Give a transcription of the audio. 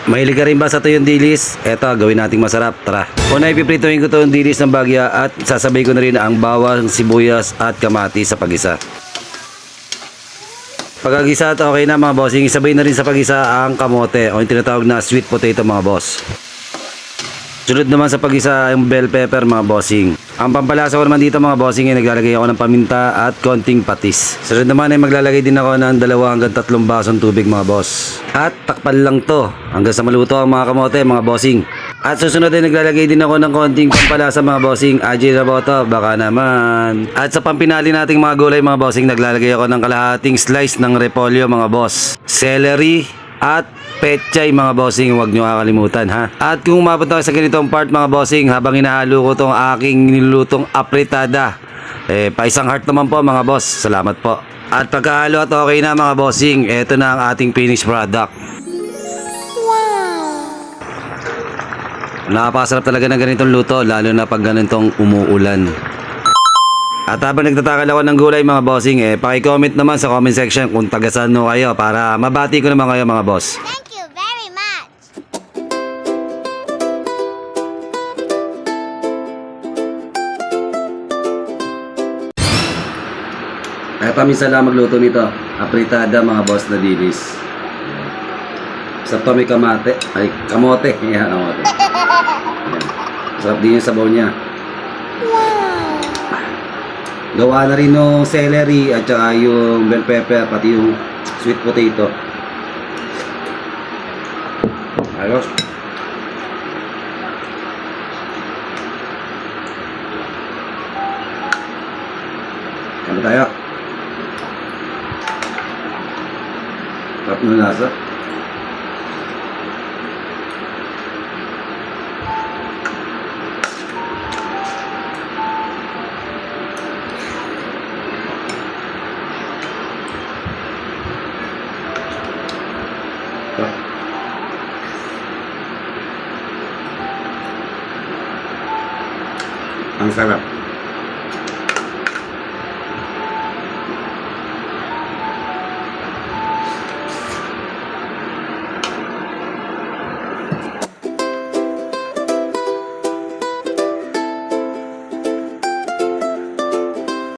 Mahilig ka rin ba sa tuyong dilis? Eto, gawin nating masarap. Tara. Una, ipiprituhin ko tuyong dilis ng bagya at sasabay ko na rin ang bawang, sibuyas at kamatis sa pagisa. Pagkagisa at okay na mga bossing, isabay na rin sa pagisa ang kamote o yung tinatawag na sweet potato mga boss. Sunod naman sa pagisa ang bell pepper mga bossing. Ang pampalasa ko naman dito mga bossing ay naglalagay ako ng paminta at konting patis. Sunod naman ay maglalagay din ako ng 2 hanggang 3 basong tubig mga boss. At takpan lang to hanggang sa maluto ang mga kamote mga bossing. At susunod ay naglalagay din ako ng konting pampalasa mga bossing. Aji Raboto, baka naman. At sa pampinali nating mga gulay mga bossing, naglalagay ako ng kalahating slice ng repolyo mga boss. Celery at pechay mga bossing, huwag nyo kakalimutan ha. At kung umabot na sa ganitong part mga bossing, habang hinahalo ko tong aking nilulutong apritada, pa isang heart naman po mga boss, salamat po. At pagkahalo at okay na mga bossing, eto na ang ating finished product. Napakasarap talaga ng ganitong luto, lalo na pag ganitong umuulan. At habang nagtatakal ako ng gulay mga bossing, paki-comment naman sa comment section kung taga-saan mo kayo para mabati ko naman kayo mga boss. Thank you very much. Kaya paminsan lang magluto nito, apritada mga boss na dilis. Sa to may kamote. Yan, kamote. Yan. Sarap din yung sabaw niya. Gawa na rin ng celery at saka yung bell pepper, pati yung sweet potato. Ayos. Ano tayo? Sarap ng lasa. Ang sarap.